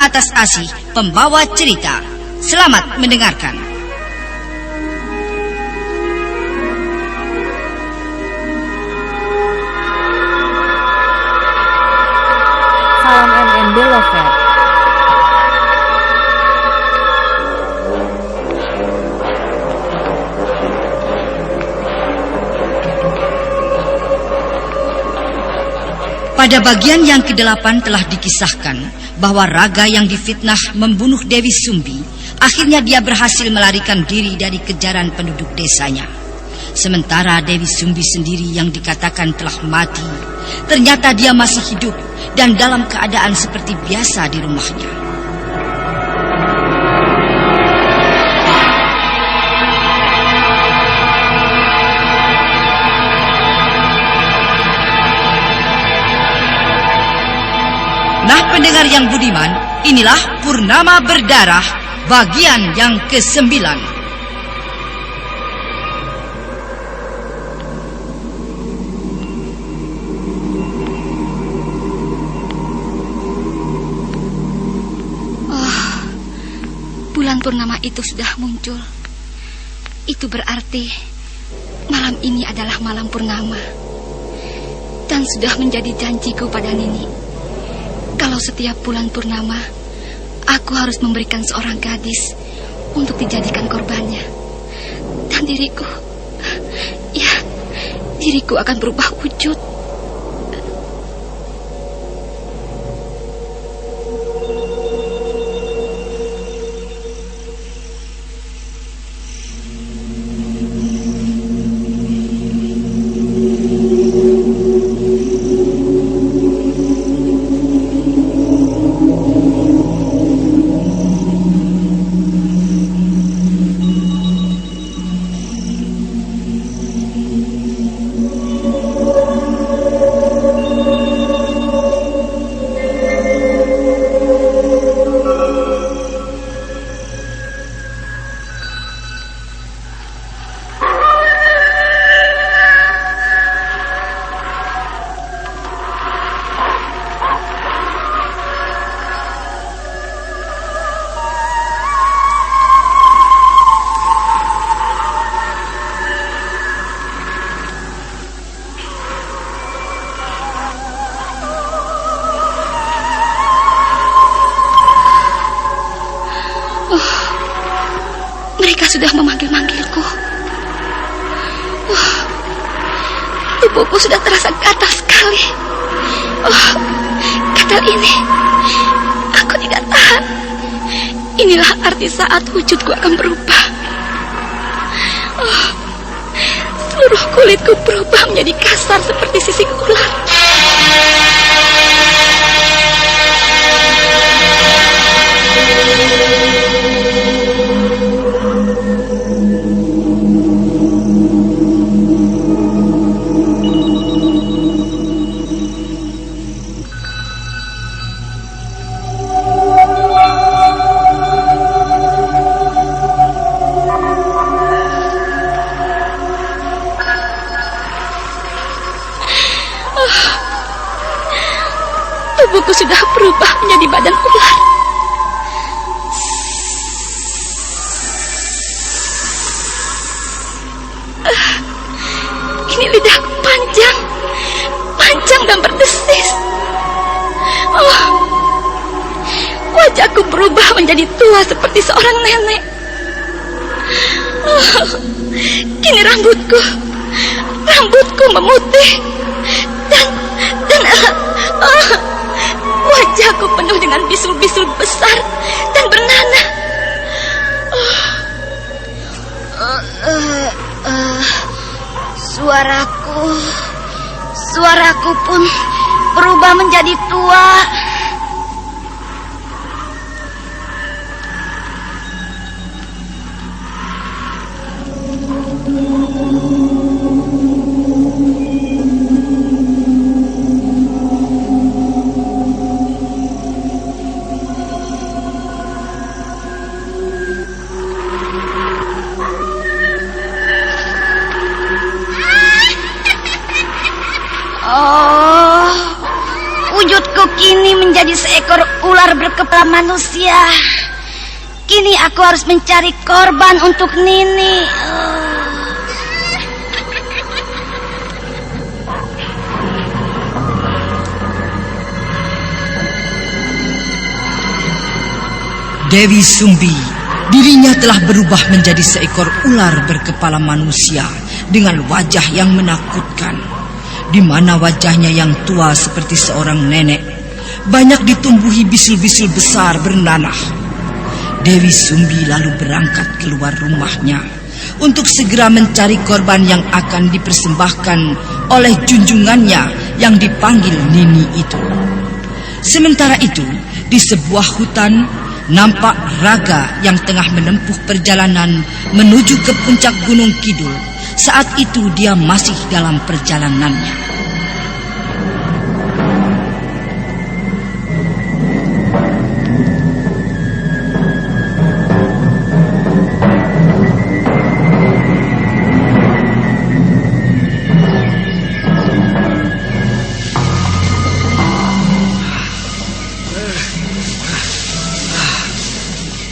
atas Asih, pembawa cerita. Selamat mendengarkan. Salam MNB Lover. Pada bagian yang ke-8 telah dikisahkan bahwa Raga yang difitnah membunuh Dewi Sumbi, akhirnya dia berhasil melarikan diri dari kejaran penduduk desanya. Sementara Dewi Sumbi sendiri yang dikatakan telah mati, ternyata dia masih hidup dan dalam keadaan seperti biasa di rumahnya. Nah, pendengar yang budiman, inilah Purnama Berdarah bagian yang ke-9. Bulan purnama itu sudah muncul. Itu berarti malam ini adalah malam purnama. Dan sudah menjadi janjiku pada Nini, kalau setiap bulan purnama, aku harus memberikan seorang gadis untuk dijadikan korbannya. Dan diriku akan berubah wujud. Mereka sudah memanggil-manggilku. Tubuhku sudah terasa gatal sekali. Gatal ini, aku tidak tahan. Inilah arti saat wujudku akan berubah. Seluruh kulitku berubah menjadi kasar seperti sisik ular. Tubuhku sudah berubah menjadi badan ular. Ini lidahku panjang dan berdesis. Wajahku berubah menjadi tua seperti seorang nenek. Kini rambutku memutih dan wajahku penuh dengan bisul-bisul besar dan bernanah. Suaraku pun berubah menjadi tua. kini menjadi seekor ular berkepala manusia. Kini aku harus mencari korban untuk Nini. Dewi Sumbi, dirinya telah berubah menjadi seekor ular berkepala manusia dengan wajah yang menakutkan, di mana wajahnya yang tua seperti seorang nenek banyak ditumbuhi bisul-bisul besar bernanah. Dewi Sumbi lalu berangkat keluar rumahnya untuk segera mencari korban yang akan dipersembahkan oleh junjungannya yang dipanggil Nini itu. Sementara itu, di sebuah hutan, nampak Raga yang tengah menempuh perjalanan menuju ke puncak Gunung Kidul. Saat itu dia masih dalam perjalanannya.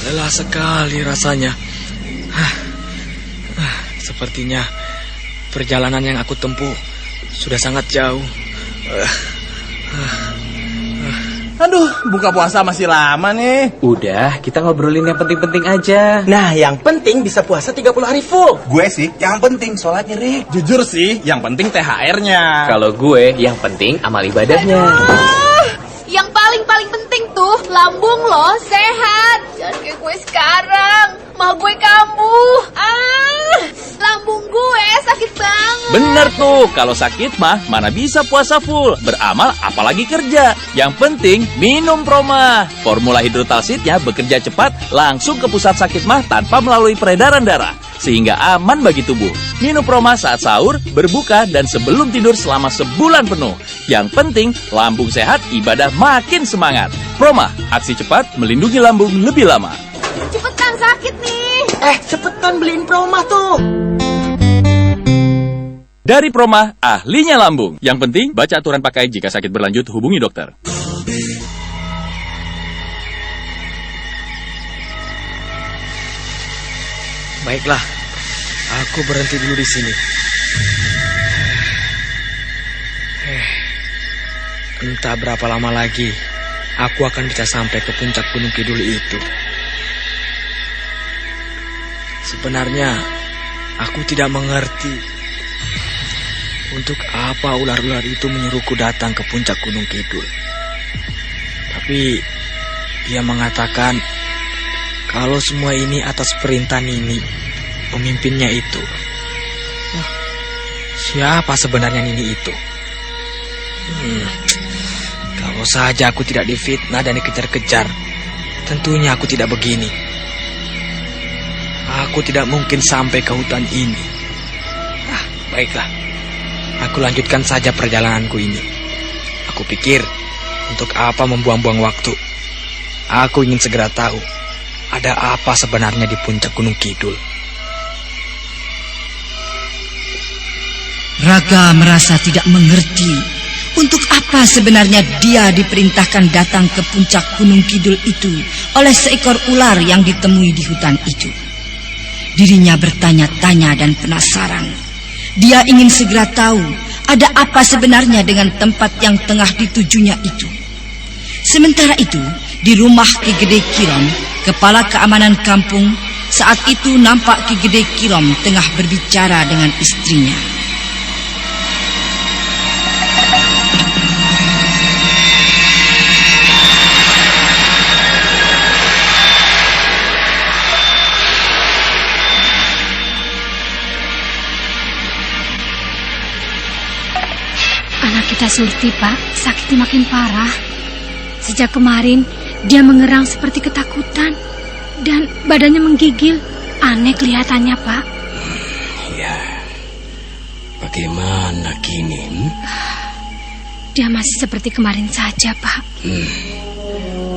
Lelah sekali rasanya. Sepertinya perjalanan yang aku tempuh sudah sangat jauh. Aduh, buka puasa masih lama nih. Udah, kita ngobrolin yang penting-penting aja. Nah, yang penting bisa puasa 30 hari full. Gue sih, yang penting sholatnya, Rik. Jujur sih, yang penting THR-nya. Kalau gue, yang penting amal ibadahnya. Yang paling penting tuh lambung lo sehat. Jangan kayak gue sekarang, mah gue kambuh. Lambung gue sakit banget. Bener tuh, kalau sakit mah mana bisa puasa full, beramal apalagi kerja. Yang penting minum Proma. Formula hidrotalsitnya bekerja cepat langsung ke pusat sakit mah tanpa melalui peredaran darah, sehingga aman bagi tubuh. Minum Proma saat sahur, berbuka, dan sebelum tidur selama sebulan penuh. Yang penting lambung sehat, ibadah makin semangat. Proma, aksi cepat melindungi lambung lebih lama. Cepetan, sakit nih. Cepetan beliin Proma tuh. Dari Proma, ahlinya lambung. Yang penting baca aturan pakai, jika sakit berlanjut hubungi dokter. Baiklah, aku berhenti dulu di sini. Entah berapa lama lagi aku akan bisa sampai ke puncak Gunung Kidul itu. Sebenarnya aku tidak mengerti untuk apa ular-ular itu menyuruhku datang ke puncak Gunung Kidul. Tapi dia mengatakan kalau semua ini atas perintah Nini, pemimpinnya itu. Siapa sebenarnya Nini itu? Kalau saja aku tidak difitnah dan dikejar-kejar, tentunya aku tidak begini. Aku tidak mungkin sampai ke hutan ini. Baiklah, aku lanjutkan saja perjalananku ini. Aku pikir, untuk apa membuang-buang waktu? Aku ingin segera tahu, ada apa sebenarnya di puncak Gunung Kidul. Raga merasa tidak mengerti untuk apa sebenarnya dia diperintahkan datang ke puncak Gunung Kidul itu oleh seekor ular yang ditemui di hutan itu. Dirinya bertanya-tanya dan penasaran. Dia ingin segera tahu ada apa sebenarnya dengan tempat yang tengah ditujunya itu. Sementara itu, di rumah Ki Gede Kirom, kepala keamanan kampung, saat itu nampak Ki Gede Kirom tengah berbicara dengan istrinya. Anak kita Surti, Pak, sakitnya makin parah. Sejak kemarin, dia mengerang seperti ketakutan. Dan badannya menggigil. Aneh kelihatannya, Pak. Ya, bagaimana kini? Dia masih seperti kemarin saja, Pak.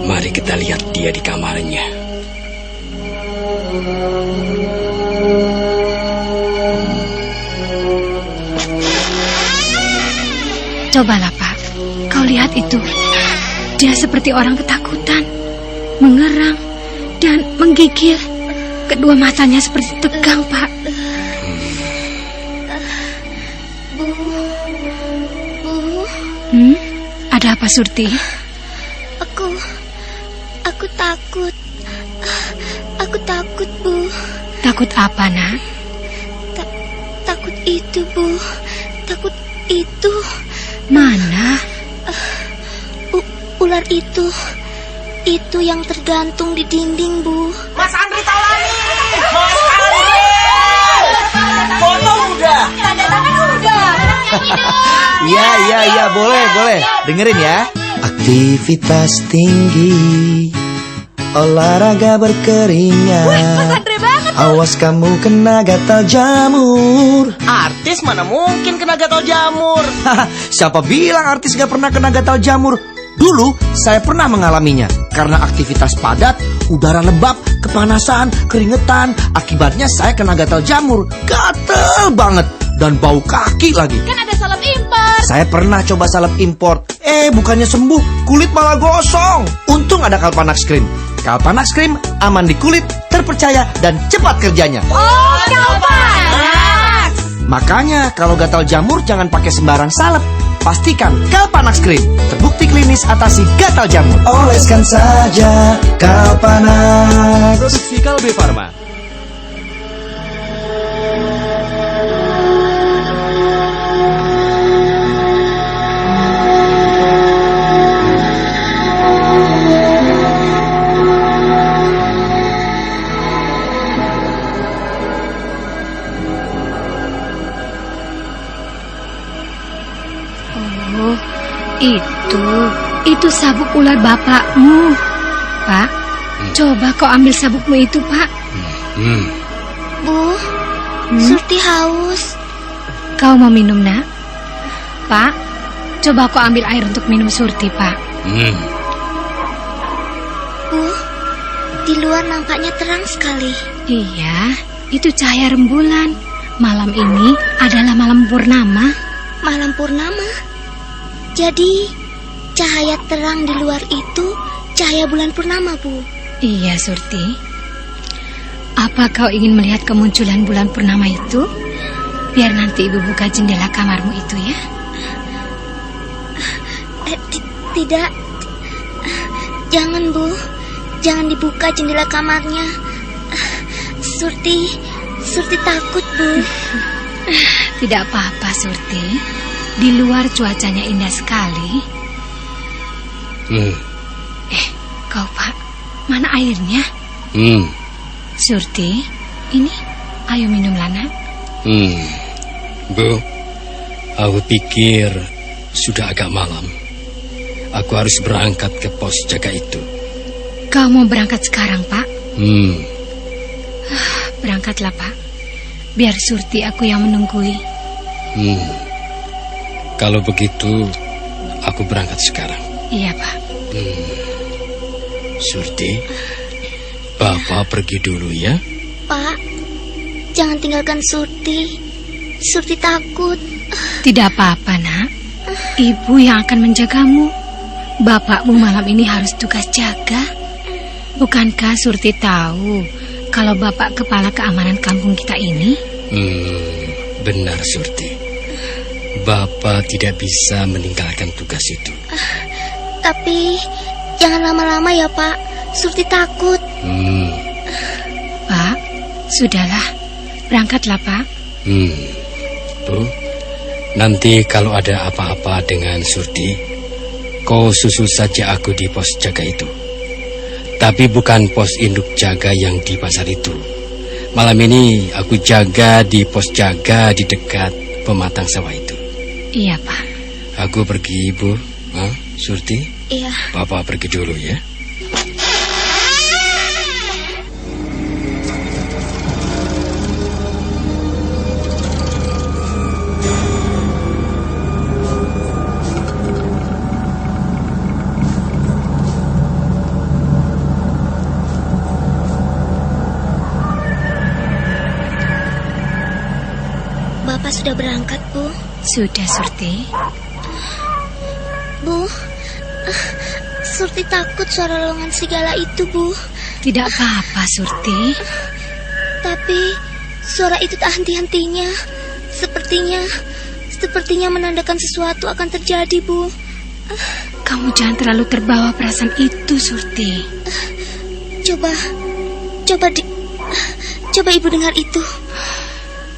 Mari kita lihat dia di kamarnya. Cobalah, Pak. Kau lihat itu. Dia seperti orang ketakutan, mengerang, dan menggigil. Kedua matanya seperti tegang, Pak. Bu. Ada apa, Surti? Aku takut. Aku takut, Bu. Takut apa, Nak? Takut itu, Bu. Takut itu. Mana? Ular itu. Itu yang tergantung di dinding, Bu. Mas Andri Taulani! Mas Andri! Foto udah! Tanda tangan udah! Iya, boleh. Dengerin ya. Aktivitas tinggi, olahraga berkeringat. Wih, Mas Andre banget. Awas kamu kena gatal jamur. Artis mana mungkin kena gatal jamur? Siapa bilang artis gak pernah kena gatal jamur? Dulu saya pernah mengalaminya. Karena aktivitas padat, udara lembab, kepanasan, keringetan. Akibatnya saya kena gatal jamur. Gatel banget. Dan bau kaki lagi. Kan ada salep impor. Saya pernah coba salep import. Bukannya sembuh, kulit malah gosong. Untung ada Kalpanax Cream. Kalpanax Cream aman di kulit, terpercaya, dan cepat kerjanya. Oh, Kalpanax. Makanya kalau gatal jamur jangan pakai sembarang salep. Pastikan Kalpanax Cream terbukti klinis atasi gatal jamur. Oleskan saja Kalpanax. Produksi Kalbe Farma. Itu sabuk ular bapakmu. Pak, coba kau ambil sabukmu itu, Pak. Bu, Surti haus. Kau mau minum, Nak? Pak, coba kau ambil air untuk minum Surti, Pak. Bu, di luar nampaknya terang sekali. Iya, itu cahaya rembulan. Malam ini adalah malam purnama. Malam purnama? Jadi, cahaya terang di luar itu cahaya bulan purnama, Bu. Iya, Surti. Apa kau ingin melihat kemunculan bulan purnama itu? Biar nanti Ibu buka jendela kamarmu itu ya. Tidak. Jangan, Bu. Jangan dibuka jendela kamarnya. Surti takut, Bu. Tidak apa-apa, Surti. Di luar cuacanya indah sekali. Kau, Pak, mana airnya? Surti, ini, ayo minum, Lana. Bu, aku pikir sudah agak malam. Aku harus berangkat ke pos jaga itu. Kau mau berangkat sekarang, Pak? Berangkatlah, Pak. Biar Surti aku yang menunggui. Kalau begitu, aku berangkat sekarang. Iya, Pak. Surti, Bapak pergi dulu ya. Pak, jangan tinggalkan Surti. Surti takut. Tidak apa-apa, Nak. Ibu yang akan menjagamu. Bapakmu malam ini harus tugas jaga. Bukankah Surti tahu kalau Bapak kepala keamanan kampung kita ini? Benar, Surti. Bapak tidak bisa meninggalkan tugas itu. Tapi jangan lama-lama ya, Pak. Surti takut. Pak, sudahlah. Berangkatlah, Pak. Bu, nanti kalau ada apa-apa dengan Surti, kau susul saja aku di pos jaga itu. Tapi bukan pos induk jaga yang di pasar itu. Malam ini aku jaga di pos jaga di dekat pematang sawah itu. Iya, Pak. Aku pergi, Bu. Surti? Iya. Bapak pergi dulu ya. Bapak sudah berangkat, Bu? Sudah, Surti. Bu, Surti takut suara lolongan serigala itu, Bu. Tidak apa-apa, Surti. Tapi suara itu tak henti-hentinya. Sepertinya menandakan sesuatu akan terjadi, Bu. Kamu jangan terlalu terbawa perasaan itu, Surti. Coba Ibu dengar itu.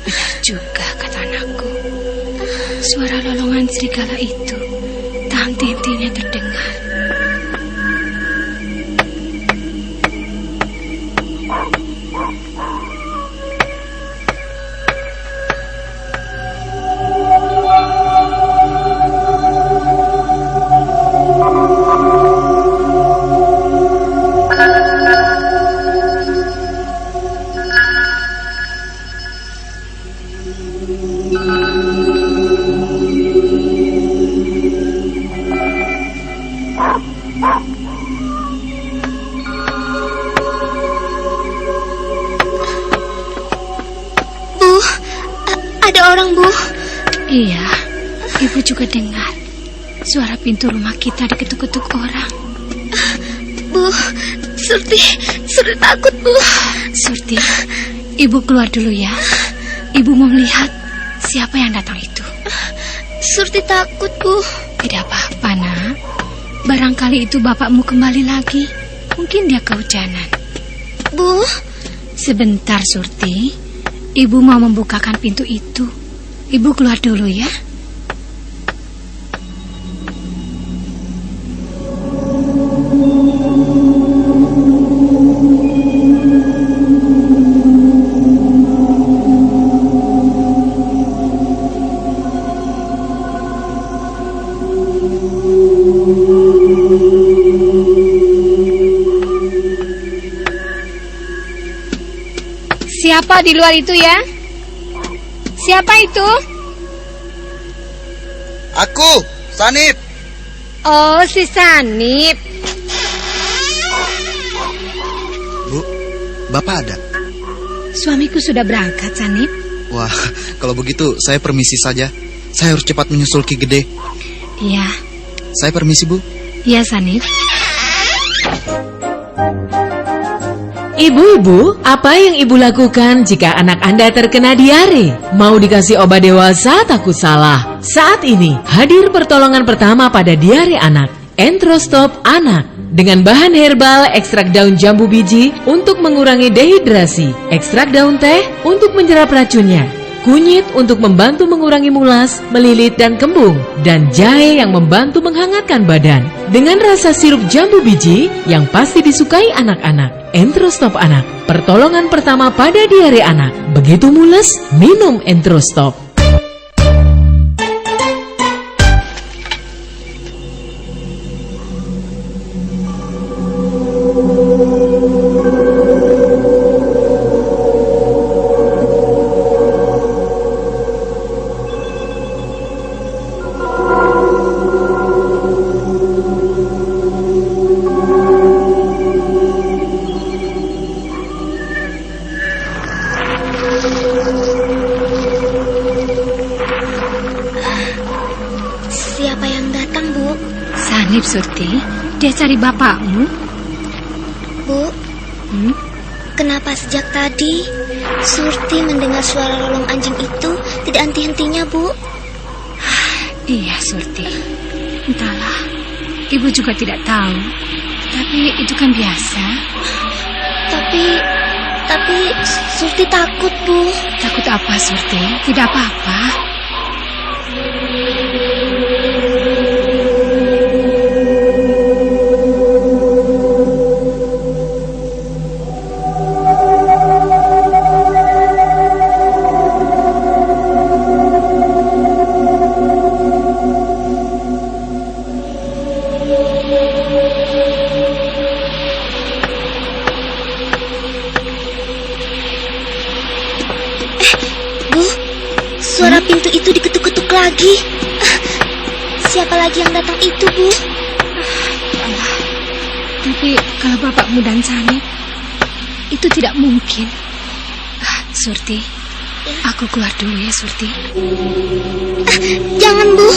Benar juga kata anakku. Suara lolongan serigala itu tak henti-hentinya terdengar. Iya, Ibu juga dengar suara pintu rumah kita diketuk-ketuk orang. Bu, Surti takut, Bu. Surti, Ibu keluar dulu ya. Ibu mau melihat siapa yang datang itu. Surti takut, Bu. Tidak apa-apa, Nak. Barangkali itu bapakmu kembali lagi. Mungkin dia kehujanan. Bu, sebentar, Surti. Ibu mau membukakan pintu itu. Ibu keluar dulu ya. Siapa di luar itu ya? Siapa itu? Aku, Sanip. Oh, si Sanip. Bu, Bapak ada? Suamiku sudah berangkat, Sanip. Wah, kalau begitu saya permisi saja. Saya harus cepat menyusul Ki Gede. Iya. Saya permisi, Bu. Iya, Sanip. Ibu-ibu, apa yang ibu lakukan jika anak Anda terkena diare? Mau dikasih obat dewasa? Takut salah. Saat ini, hadir pertolongan pertama pada diare anak, Entrostop Anak. Dengan bahan herbal, ekstrak daun jambu biji untuk mengurangi dehidrasi, ekstrak daun teh untuk menyerap racunnya, kunyit untuk membantu mengurangi mulas, melilit dan kembung, dan jahe yang membantu menghangatkan badan. Dengan rasa sirup jambu biji yang pasti disukai anak-anak. Entrostop Anak, pertolongan pertama pada diare anak. Begitu mules, minum Entrostop. Surti, dia cari bapakmu. Bu, kenapa sejak tadi Surti mendengar suara lolong anjing itu tidak henti-hentinya, Bu? Iya, Surti. Entahlah, Ibu juga tidak tahu. Tapi itu kan biasa. Tapi Surti takut, Bu. Takut apa, Surti? Tidak apa-apa. Suara pintu itu diketuk-ketuk lagi. Siapa lagi yang datang itu, Bu? Tapi kalau bapakmu dan Sanip, itu tidak mungkin. Surti, aku keluar dulu ya, Surti. Jangan, Bu.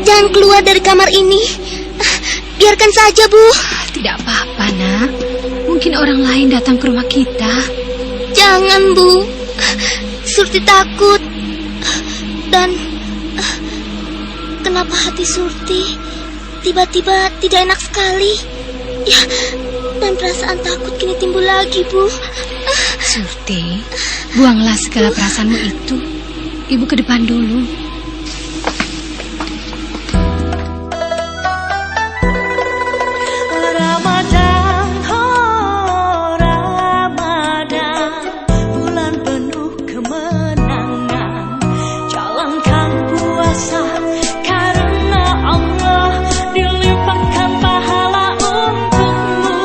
Jangan keluar dari kamar ini. Biarkan saja, Bu. Tidak apa-apa, Nak. Mungkin orang lain datang ke rumah kita. Jangan, Bu. Surti takut. Dan kenapa hati Surti tiba-tiba tidak enak sekali? Ya, dan perasaan takut kini timbul lagi, Bu. Surti, buanglah segala perasaanmu itu. Ibu ke depan dulu. Ramadan, oh Ramadan, bulan penuh kemenangan. Jalankan puasa karena Allah, dilimpahkan pahala untukmu.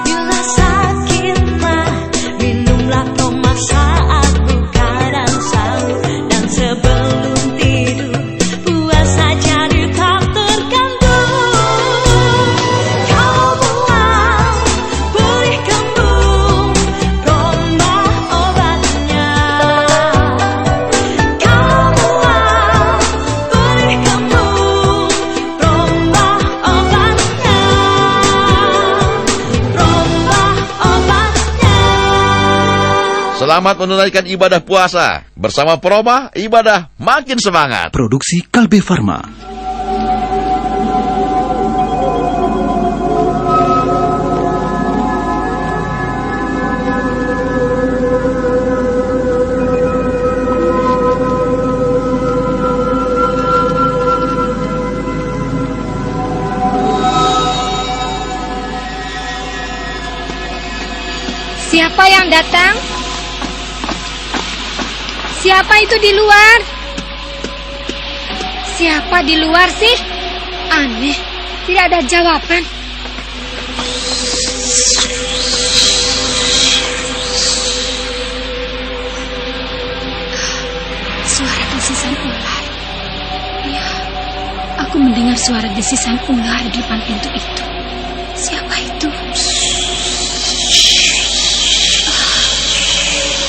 Bila sakit mah, minumlah tomat saat buka dan sahur. Dan sebelum tidur, puasa jadi tak terganggu. Kau buang, beri kembung, rombah obatnya. Kau buang, beri kembung, rombah obatnya. Rombah obatnya. Selamat menunaikan ibadah puasa. Bersama Proma, ibadah makin semangat. Produksi Kalbe Farma. Siapa yang datang? Siapa itu di luar? Siapa di luar sih? Aneh, tidak ada jawaban. Suara desisan ular. Ya, aku mendengar suara desisan ular di depan pintu itu. Siapa itu?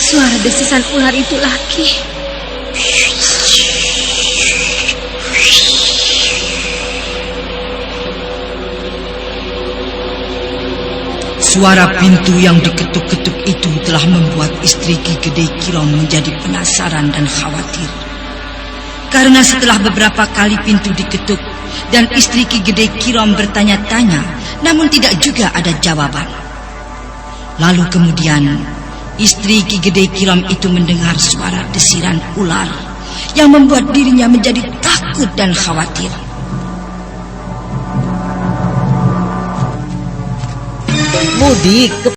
Suara desisan ular itu lagi. Suara pintu yang diketuk-ketuk itu telah membuat istri Ki Gede Kirom menjadi penasaran dan khawatir. Karena setelah beberapa kali pintu diketuk dan istri Ki Gede Kirom bertanya-tanya, namun tidak juga ada jawaban. Lalu kemudian istri Ki Gede Kirom itu mendengar suara desiran ular yang membuat dirinya menjadi takut dan khawatir. Mudik ke